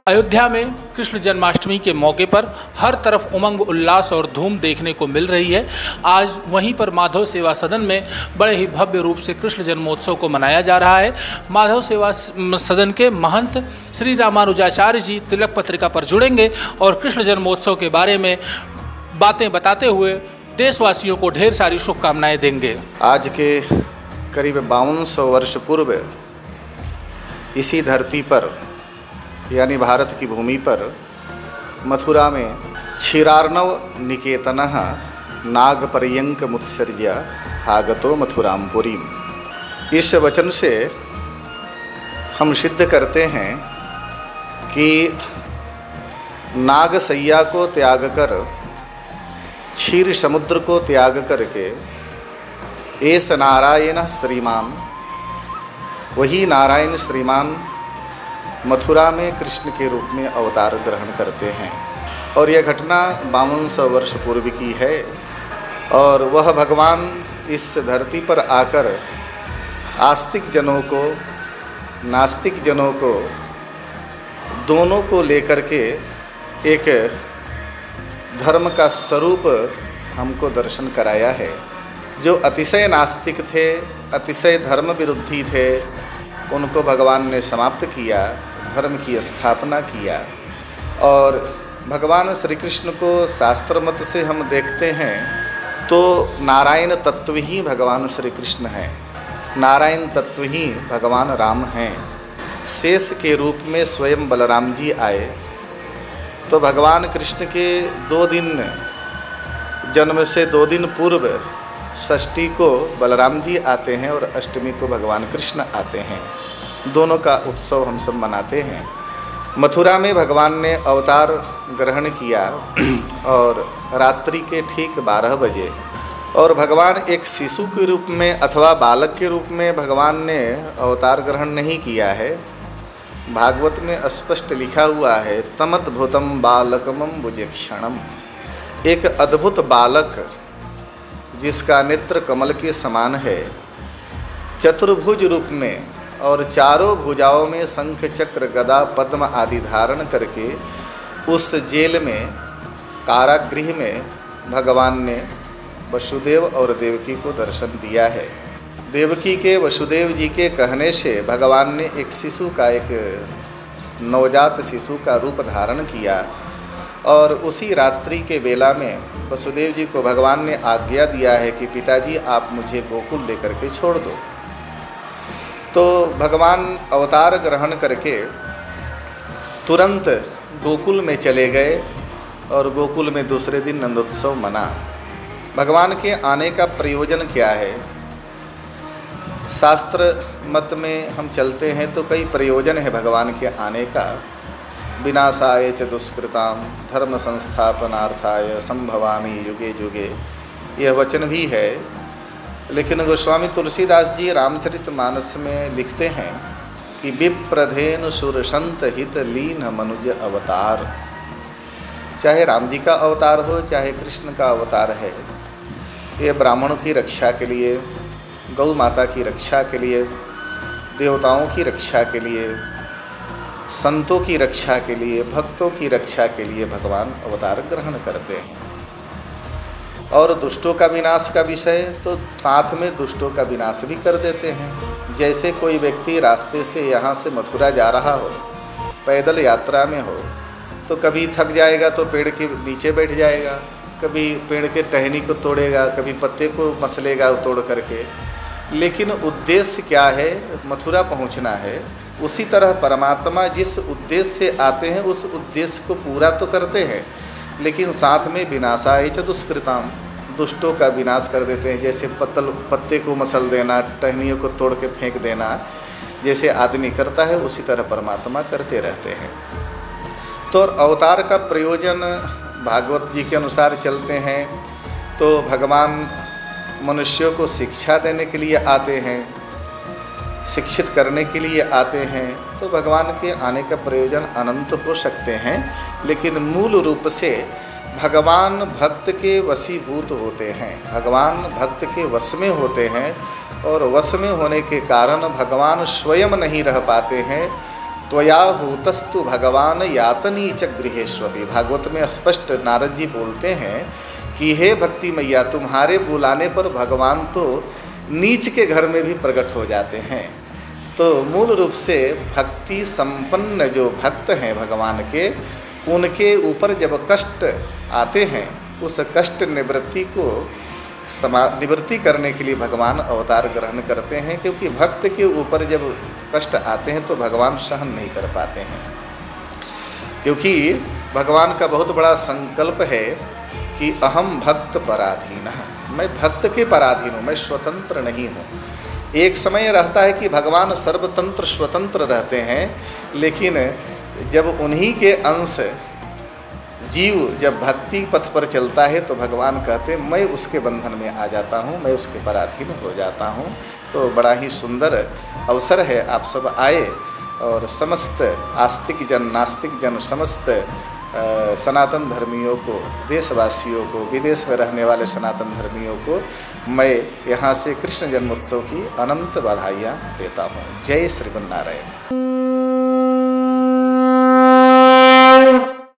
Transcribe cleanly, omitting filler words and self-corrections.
अयोध्या में कृष्ण जन्माष्टमी के मौके पर हर तरफ उमंग उल्लास और धूम देखने को मिल रही है। आज वहीं पर माधव सेवा सदन में बड़े ही भव्य रूप से कृष्ण जन्मोत्सव को मनाया जा रहा है। माधव सेवा सदन के महंत श्री रामानुजाचार्य जी तिलक पत्रिका पर जुड़ेंगे और कृष्ण जन्मोत्सव के बारे में बातें बताते हुए देशवासियों को ढेर सारी शुभकामनाएं देंगे। आज के करीब 5200 वर्ष पूर्व इसी धरती पर यानी भारत की भूमि पर मथुरा में क्षीरार्णव निकेतनः नागपर्यंक मुत्सर्ज्य आगतो मथुरामपुरीम। इस वचन से हम सिद्ध करते हैं कि नागसैया को त्याग कर, क्षीर समुद्र को त्याग करके एस नारायण श्रीमान, वही नारायण श्रीमान मथुरा में कृष्ण के रूप में अवतार ग्रहण करते हैं। और यह घटना 5200 वर्ष पूर्व की है और वह भगवान इस धरती पर आकर आस्तिक जनों को, नास्तिक जनों को, दोनों को लेकर के एक धर्म का स्वरूप हमको दर्शन कराया है। जो अतिशय नास्तिक थे, अतिशय धर्म विरुद्धी थे, उनको भगवान ने समाप्त किया, धर्म की स्थापना किया। और भगवान श्री कृष्ण को शास्त्र मत से हम देखते हैं तो नारायण तत्व ही भगवान श्री कृष्ण हैं, नारायण तत्व ही भगवान राम हैं। शेष के रूप में स्वयं बलराम जी आए तो भगवान कृष्ण के 2 दिन जन्म से 2 दिन पूर्व षष्ठी को बलराम जी आते हैं और अष्टमी को भगवान कृष्ण आते हैं। दोनों का उत्सव हम सब मनाते हैं। मथुरा में भगवान ने अवतार ग्रहण किया और रात्रि के ठीक 12 बजे, और भगवान एक शिशु के रूप में अथवा बालक के रूप में भगवान ने अवतार ग्रहण नहीं किया है। भागवत में स्पष्ट लिखा हुआ है, तमद्भुतम बालकमं भुजक्षणम। एक अद्भुत बालक जिसका नेत्र कमल के समान है, चतुर्भुज रूप में और चारों भुजाओं में शंख चक्र गदा पद्म आदि धारण करके उस जेल में, कारागृह में भगवान ने वसुदेव और देवकी को दर्शन दिया है। देवकी के वसुदेव जी के कहने से भगवान ने एक शिशु का, एक नवजात शिशु का रूप धारण किया और उसी रात्रि के बेला में वसुदेव जी को भगवान ने आज्ञा दिया है कि पिताजी आप मुझे गोकुल लेकर के छोड़ दो। तो भगवान अवतार ग्रहण करके तुरंत गोकुल में चले गए और गोकुल में दूसरे दिन नंदोत्सव मना। भगवान के आने का प्रयोजन क्या है? शास्त्र मत में हम चलते हैं तो कई प्रयोजन है भगवान के आने का। विनाशाय च दुष्कृताम धर्म संस्थापनार्थाय संभवामि युगे युगे, यह वचन भी है। लेकिन गोस्वामी तुलसीदास जी रामचरितमानस में लिखते हैं कि विप्रधेनु सुरसंत हित लीन मनुज अवतार। चाहे राम जी का अवतार हो, चाहे कृष्ण का अवतार है, ये ब्राह्मणों की रक्षा के लिए, गौ माता की रक्षा के लिए, देवताओं की रक्षा के लिए, संतों की रक्षा के लिए, भक्तों की रक्षा के लिए भगवान अवतार ग्रहण करते हैं। और दुष्टों का विनाश का विषय तो साथ में दुष्टों का विनाश भी कर देते हैं। जैसे कोई व्यक्ति रास्ते से यहाँ से मथुरा जा रहा हो, पैदल यात्रा में हो, तो कभी थक जाएगा तो पेड़ के नीचे बैठ जाएगा, कभी पेड़ के टहनी को तोड़ेगा, कभी पत्ते को मसलेगा तोड़ करके। लेकिन उद्देश्य क्या है? मथुरा पहुँचना है। उसी तरह परमात्मा जिस उद्देश्य से आते हैं उस उद्देश्य को पूरा तो करते हैं, लेकिन साथ में विनाशाय च दुष्कृताम, दुष्टों का विनाश कर देते हैं। जैसे पत्ते को मसल देना, टहनियों को तोड़ के फेंक देना, जैसे आदमी करता है उसी तरह परमात्मा करते रहते हैं। तो अवतार का प्रयोजन भागवत जी के अनुसार चलते हैं तो भगवान मनुष्यों को शिक्षा देने के लिए आते हैं, शिक्षित करने के लिए आते हैं। तो भगवान के आने का प्रयोजन अनंत हो सकते हैं, लेकिन मूल रूप से भगवान भक्त के वशीभूत होते हैं, भगवान भक्त के वश में होते हैं। और वश में होने के कारण भगवान स्वयं नहीं रह पाते हैं, त्वया होतस्तु भगवान यातनी च गृहेष्वपि। भागवत में स्पष्ट नारद जी बोलते हैं कि हे भक्ति मैया, तुम्हारे बुलाने पर भगवान तो नीच के घर में भी प्रकट हो जाते हैं। तो मूल रूप से भक्ति संपन्न जो भक्त हैं भगवान के, उनके ऊपर जब कष्ट आते हैं, उस कष्ट निवृत्ति को निवृत्ति करने के लिए भगवान अवतार ग्रहण करते हैं। क्योंकि भक्त के ऊपर जब कष्ट आते हैं तो भगवान सहन नहीं कर पाते हैं। क्योंकि भगवान का बहुत बड़ा संकल्प है कि अहम भक्त पराधीन, मैं भक्त के पराधीन हूँ, मैं स्वतंत्र नहीं हूँ। एक समय रहता है कि भगवान सर्वतंत्र स्वतंत्र रहते हैं, लेकिन जब उन्हीं के अंश जीव जब भक्ति पथ पर चलता है तो भगवान कहते हैं मैं उसके बंधन में आ जाता हूँ, मैं उसके पराधीन हो जाता हूँ। तो बड़ा ही सुंदर अवसर है, आप सब आए और समस्त आस्तिक जन नास्तिक जन समस्त सनातन धर्मियों को, देशवासियों को, विदेश में रहने वाले सनातन धर्मियों को मैं यहाँ से कृष्ण जन्मोत्सव की अनंत बधाइयाँ देता हूँ। जय श्रीमन नारायण।